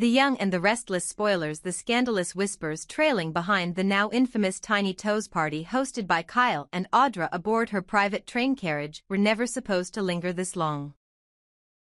The young and the restless spoilers, the scandalous whispers trailing behind the now infamous Tiny Toes party hosted by Kyle and Audra aboard her private train carriage were never supposed to linger this long.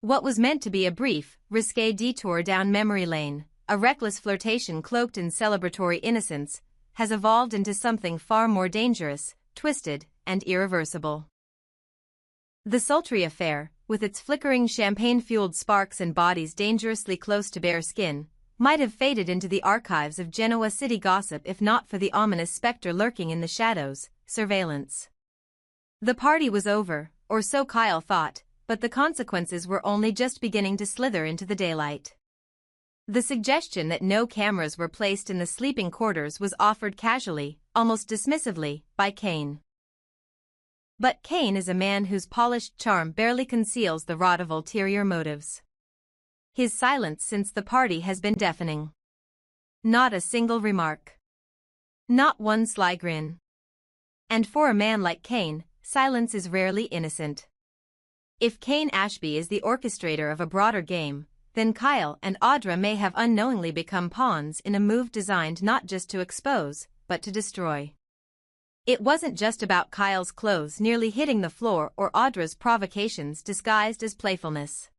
What was meant to be a brief, risque detour down memory lane, a reckless flirtation cloaked in celebratory innocence, has evolved into something far more dangerous, twisted, and irreversible. The sultry affair, with its flickering champagne-fueled sparks and bodies dangerously close to bare skin, might have faded into the archives of Genoa city gossip if not for the ominous specter lurking in the shadows, surveillance. The party was over, or so Kyle thought, but the consequences were only just beginning to slither into the daylight. The suggestion that no cameras were placed in the sleeping quarters was offered casually, almost dismissively, by Cain. But Cain is a man whose polished charm barely conceals the rot of ulterior motives. His silence since the party has been deafening. Not a single remark. Not one sly grin. And for a man like Cain, silence is rarely innocent. If Cain Ashby is the orchestrator of a broader game, then Kyle and Audra may have unknowingly become pawns in a move designed not just to expose, but to destroy. It wasn't just about Kyle's clothes nearly hitting the floor or Audra's provocations disguised as playfulness.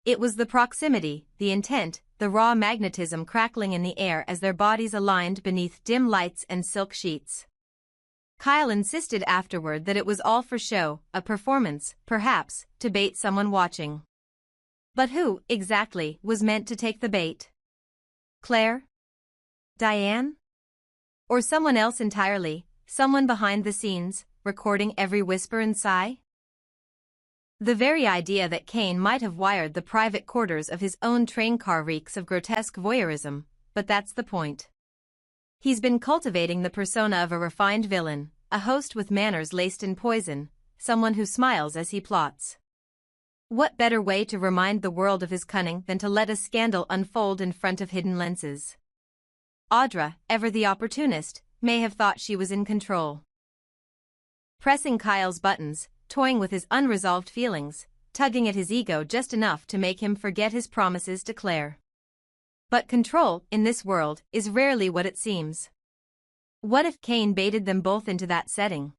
It was the proximity, the intent, the raw magnetism crackling in the air as their bodies aligned beneath dim lights and silk sheets. Kyle insisted afterward that it was all for show, a performance, perhaps, to bait someone watching. But who, exactly, was meant to take the bait? Claire? Diane? Or someone else entirely, someone behind the scenes, recording every whisper and sigh? The very idea that Cain might have wired the private quarters of his own train car reeks of grotesque voyeurism, but that's the point. He's been cultivating the persona of a refined villain, a host with manners laced in poison, someone who smiles as he plots. What better way to remind the world of his cunning than to let a scandal unfold in front of hidden lenses? Audra, ever the opportunist, may have thought she was in control. Pressing Kyle's buttons, toying with his unresolved feelings, tugging at his ego just enough to make him forget his promises to Claire. But control, in this world, is rarely what it seems. What if Cain baited them both into that setting?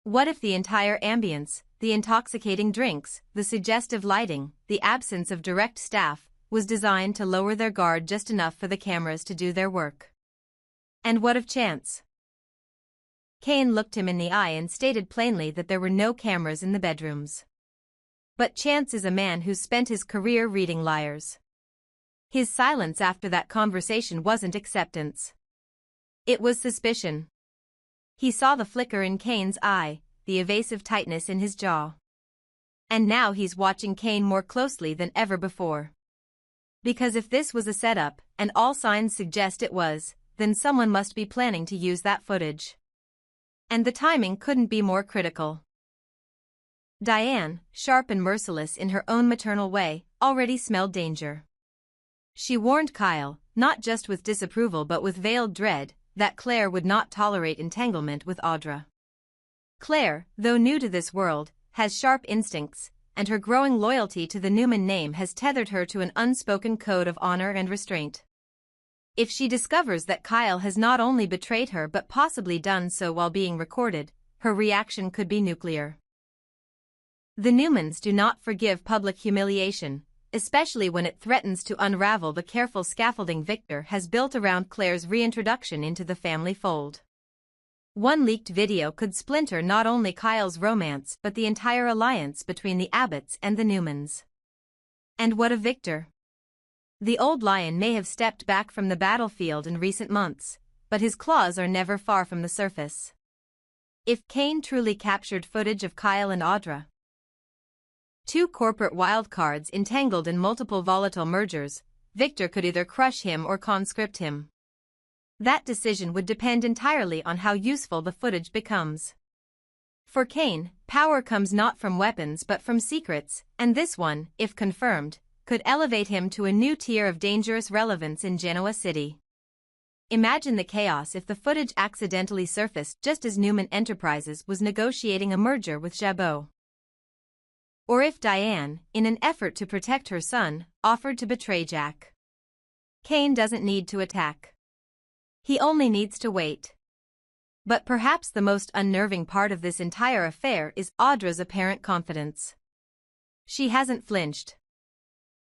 What if the entire ambience, the intoxicating drinks, the suggestive lighting, the absence of direct staff, was designed to lower their guard just enough for the cameras to do their work? And what of chance? Cain looked him in the eye and stated plainly that there were no cameras in the bedrooms. But Chance is a man who's spent his career reading liars. His silence after that conversation wasn't acceptance. It was suspicion. He saw the flicker in Cain's eye, the evasive tightness in his jaw. And now he's watching Cain more closely than ever before. Because if this was a setup, and all signs suggest it was, then someone must be planning to use that footage. And the timing couldn't be more critical. Diane, sharp and merciless in her own maternal way, already smelled danger. She warned Kyle, not just with disapproval but with veiled dread, that Claire would not tolerate entanglement with Audra. Claire, though new to this world, has sharp instincts, and her growing loyalty to the Newman name has tethered her to an unspoken code of honor and restraint. If she discovers that Kyle has not only betrayed her but possibly done so while being recorded, her reaction could be nuclear. The Newmans do not forgive public humiliation, especially when it threatens to unravel the careful scaffolding Victor has built around Claire's reintroduction into the family fold. One leaked video could splinter not only Kyle's romance but the entire alliance between the Abbotts and the Newmans. And what of Victor? The old lion may have stepped back from the battlefield in recent months, but his claws are never far from the surface. If Cain truly captured footage of Kyle and Audra, two corporate wildcards entangled in multiple volatile mergers, Victor could either crush him or conscript him. That decision would depend entirely on how useful the footage becomes. For Cain, power comes not from weapons but from secrets, and this one, if confirmed, could elevate him to a new tier of dangerous relevance in Genoa City. Imagine the chaos if the footage accidentally surfaced just as Newman Enterprises was negotiating a merger with Jabot. Or if Diane, in an effort to protect her son, offered to betray Jack. Cain doesn't need to attack. He only needs to wait. But perhaps the most unnerving part of this entire affair is Audra's apparent confidence. She hasn't flinched.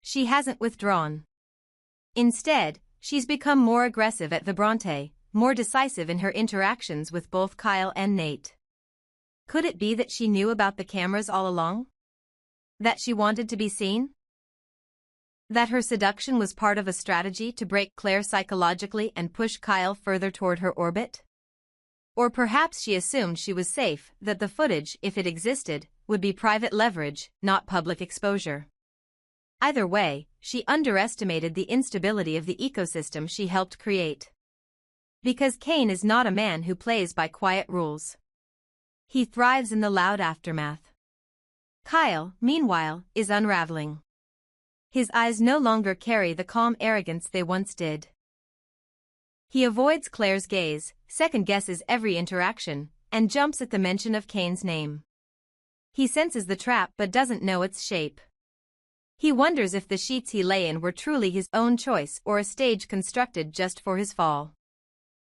She hasn't withdrawn. Instead, she's become more aggressive at Vibrante, more decisive in her interactions with both Kyle and Nate. Could it be that she knew about the cameras all along? That she wanted to be seen? That her seduction was part of a strategy to break Claire psychologically and push Kyle further toward her orbit? Or perhaps she assumed she was safe, that the footage, if it existed, would be private leverage, not public exposure. Either way, she underestimated the instability of the ecosystem she helped create. Because Cain is not a man who plays by quiet rules. He thrives in the loud aftermath. Kyle, meanwhile, is unraveling. His eyes no longer carry the calm arrogance they once did. He avoids Claire's gaze, second-guesses every interaction, and jumps at the mention of Cain's name. He senses the trap but doesn't know its shape. He wonders if the sheets he lay in were truly his own choice or a stage constructed just for his fall.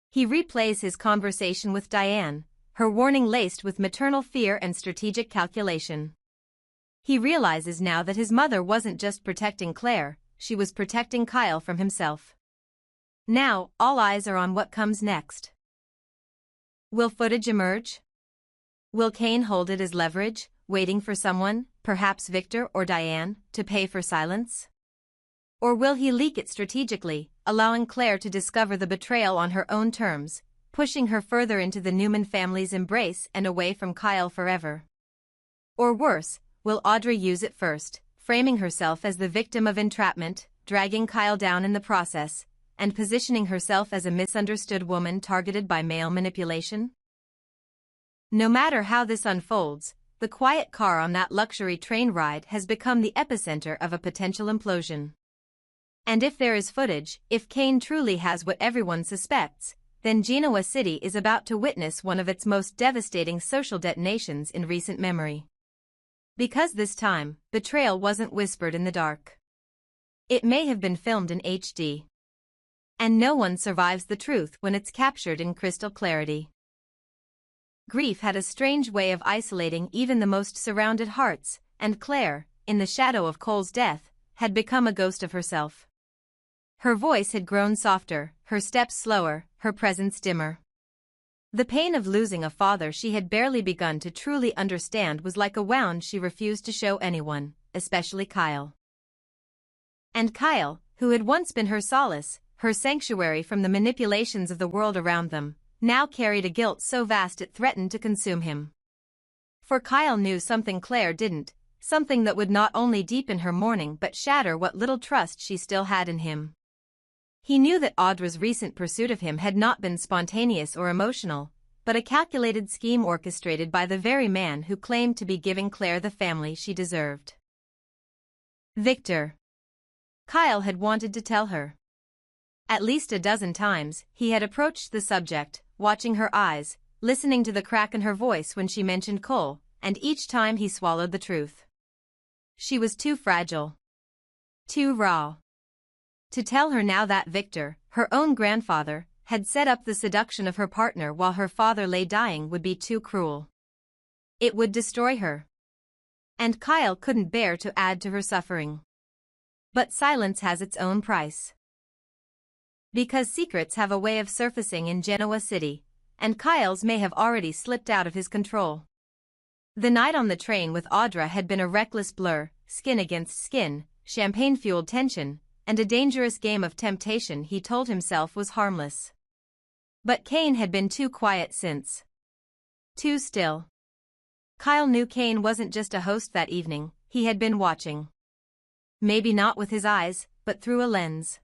He replays his conversation with Diane, her warning laced with maternal fear and strategic calculation. He realizes now that his mother wasn't just protecting Claire, she was protecting Kyle from himself. Now, all eyes are on what comes next. Will footage emerge? Will Cain hold it as leverage, waiting for someone, perhaps Victor or Diane, to pay for silence? Or will he leak it strategically, allowing Claire to discover the betrayal on her own terms, pushing her further into the Newman family's embrace and away from Kyle forever? Or worse, will Audra use it first, framing herself as the victim of entrapment, dragging Kyle down in the process, and positioning herself as a misunderstood woman targeted by male manipulation? No matter how this unfolds, the quiet car on that luxury train ride has become the epicenter of a potential implosion. And if there is footage, if Cain truly has what everyone suspects, then Genoa City is about to witness one of its most devastating social detonations in recent memory. Because this time, betrayal wasn't whispered in the dark. It may have been filmed in HD. And no one survives the truth when it's captured in crystal clarity. Grief had a strange way of isolating even the most surrounded hearts, and Claire, in the shadow of Cole's death, had become a ghost of herself. Her voice had grown softer, her steps slower, her presence dimmer. The pain of losing a father she had barely begun to truly understand was like a wound she refused to show anyone, especially Kyle. And Kyle, who had once been her solace, her sanctuary from the manipulations of the world around them, now carried a guilt so vast it threatened to consume him. For Kyle knew something Claire didn't, something that would not only deepen her mourning but shatter what little trust she still had in him. He knew that Audra's recent pursuit of him had not been spontaneous or emotional, but a calculated scheme orchestrated by the very man who claimed to be giving Claire the family she deserved. Victor. Kyle had wanted to tell her. At least a dozen times, he had approached the subject, watching her eyes, listening to the crack in her voice when she mentioned Cole, and each time he swallowed the truth. She was too fragile. Too raw. To tell her now that Victor, her own grandfather, had set up the seduction of her partner while her father lay dying would be too cruel. It would destroy her. And Kyle couldn't bear to add to her suffering. But silence has its own price. Because secrets have a way of surfacing in Genoa City, and Kyle's may have already slipped out of his control. The night on the train with Audra had been a reckless blur, skin against skin, champagne-fueled tension, and a dangerous game of temptation he told himself was harmless. But Cain had been too quiet since. Too still. Kyle knew Cain wasn't just a host that evening, he had been watching. Maybe not with his eyes, but through a lens.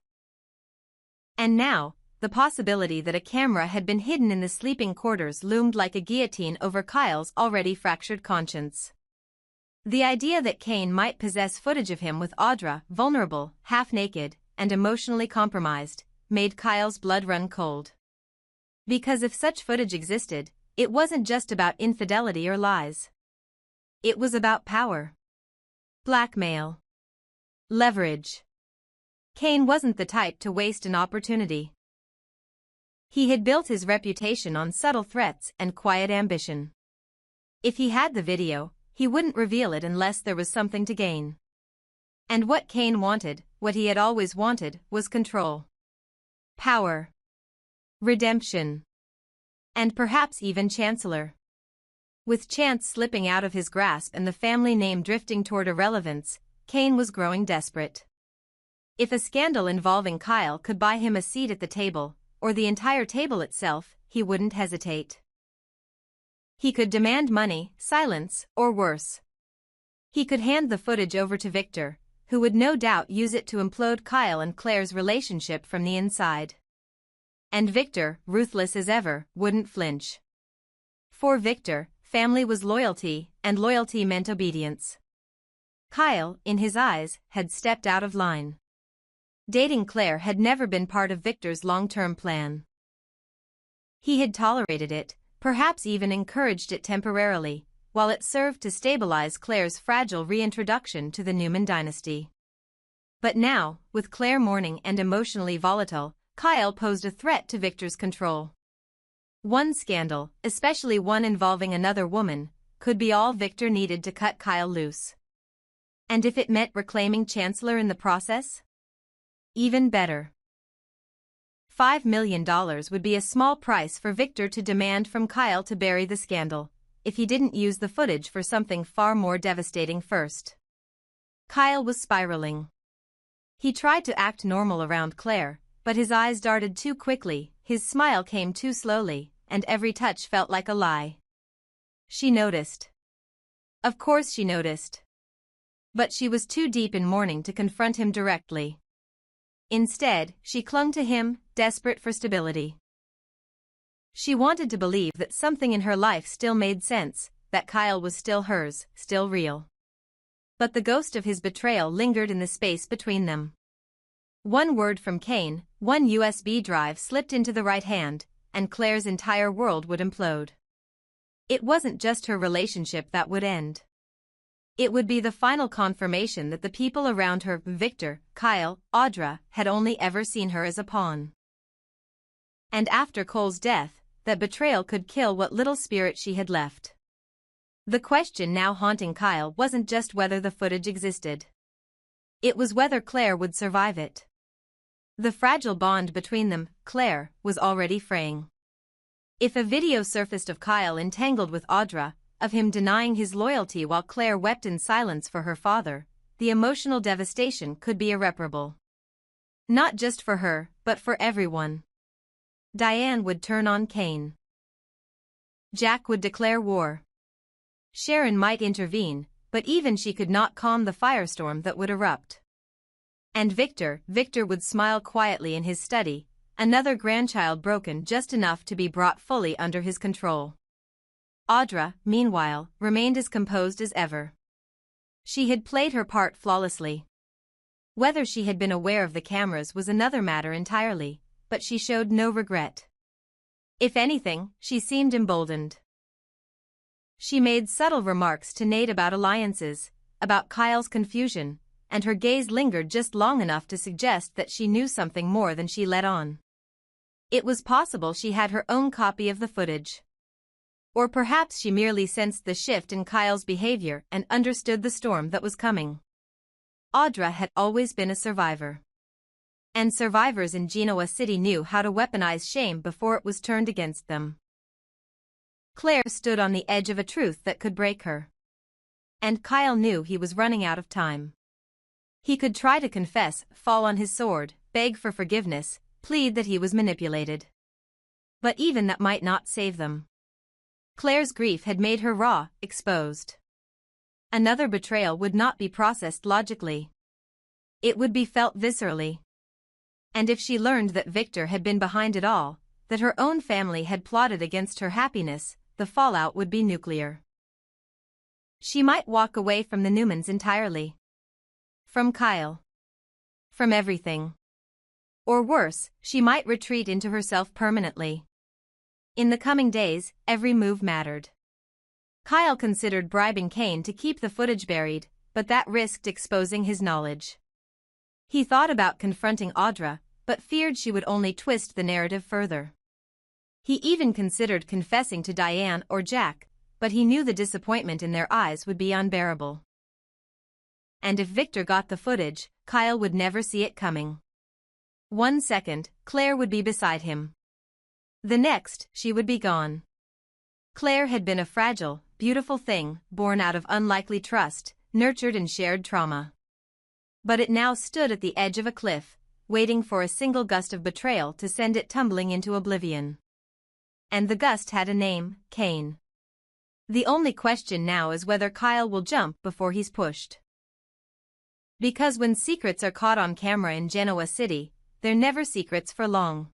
And now, the possibility that a camera had been hidden in the sleeping quarters loomed like a guillotine over Kyle's already fractured conscience. The idea that Cain might possess footage of him with Audra, vulnerable, half-naked, and emotionally compromised, made Kyle's blood run cold. Because if such footage existed, it wasn't just about infidelity or lies. It was about power. Blackmail. Leverage. Cain wasn't the type to waste an opportunity. He had built his reputation on subtle threats and quiet ambition. If he had the video, he wouldn't reveal it unless there was something to gain. And what Cain wanted, what he had always wanted, was control. Power. Redemption. And perhaps even Chancellor. With Chance slipping out of his grasp and the family name drifting toward irrelevance, Cain was growing desperate. If a scandal involving Kyle could buy him a seat at the table, or the entire table itself, he wouldn't hesitate. He could demand money, silence, or worse. He could hand the footage over to Victor, who would no doubt use it to implode Kyle and Claire's relationship from the inside. And Victor, ruthless as ever, wouldn't flinch. For Victor, family was loyalty, and loyalty meant obedience. Kyle, in his eyes, had stepped out of line. Dating Claire had never been part of Victor's long-term plan. He had tolerated it, perhaps even encouraged it temporarily, while it served to stabilize Claire's fragile reintroduction to the Newman dynasty. But now, with Claire mourning and emotionally volatile, Kyle posed a threat to Victor's control. One scandal, especially one involving another woman, could be all Victor needed to cut Kyle loose. And if it meant reclaiming Chancellor in the process? Even better. $5 million would be a small price for Victor to demand from Kyle to bury the scandal, if he didn't use the footage for something far more devastating first. Kyle was spiraling. He tried to act normal around Claire, but his eyes darted too quickly, his smile came too slowly, and every touch felt like a lie. She noticed. Of course she noticed. But she was too deep in mourning to confront him directly. Instead, she clung to him, desperate for stability. She wanted to believe that something in her life still made sense, that Kyle was still hers, still real. But the ghost of his betrayal lingered in the space between them. One word from Cain, one USB drive slipped into the right hand, and Claire's entire world would implode. It wasn't just her relationship that would end. It would be the final confirmation that the people around her, Victor, Kyle, Audra, had only ever seen her as a pawn. And after Cole's death, that betrayal could kill what little spirit she had left. The question now haunting Kyle wasn't just whether the footage existed. It was whether Claire would survive it. The fragile bond between them, Claire, was already fraying. If a video surfaced of Kyle entangled with Audra, of him denying his loyalty while Claire wept in silence for her father, the emotional devastation could be irreparable. Not just for her, but for everyone. Diane would turn on Cain. Jack would declare war. Sharon might intervene, but even she could not calm the firestorm that would erupt. And Victor would smile quietly in his study, another grandchild broken just enough to be brought fully under his control. Audra, meanwhile, remained as composed as ever. She had played her part flawlessly. Whether she had been aware of the cameras was another matter entirely, but she showed no regret. If anything, she seemed emboldened. She made subtle remarks to Nate about alliances, about Kyle's confusion, and her gaze lingered just long enough to suggest that she knew something more than she let on. It was possible she had her own copy of the footage. Or perhaps she merely sensed the shift in Kyle's behavior and understood the storm that was coming. Audra had always been a survivor. And survivors in Genoa City knew how to weaponize shame before it was turned against them. Claire stood on the edge of a truth that could break her. And Kyle knew he was running out of time. He could try to confess, fall on his sword, beg for forgiveness, plead that he was manipulated. But even that might not save them. Claire's grief had made her raw, exposed. Another betrayal would not be processed logically. It would be felt viscerally. And if she learned that Victor had been behind it all, that her own family had plotted against her happiness, the fallout would be nuclear. She might walk away from the Newmans entirely. From Kyle. From everything. Or worse, she might retreat into herself permanently. In the coming days, every move mattered. Kyle considered bribing Cain to keep the footage buried, but that risked exposing his knowledge. He thought about confronting Audra, but feared she would only twist the narrative further. He even considered confessing to Diane or Jack, but he knew the disappointment in their eyes would be unbearable. And if Victor got the footage, Kyle would never see it coming. 1 second, Claire would be beside him. The next, she would be gone. Claire had been a fragile, beautiful thing, born out of unlikely trust, nurtured in shared trauma. But it now stood at the edge of a cliff, waiting for a single gust of betrayal to send it tumbling into oblivion. And the gust had a name, Cain. The only question now is whether Kyle will jump before he's pushed. Because when secrets are caught on camera in Genoa City, they're never secrets for long.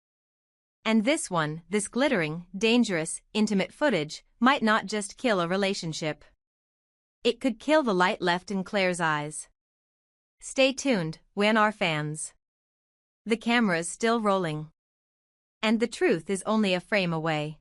And this one, this glittering, dangerous, intimate footage, might not just kill a relationship. It could kill the light left in Claire's eyes. Stay tuned, our fans. The camera's still rolling. And the truth is only a frame away.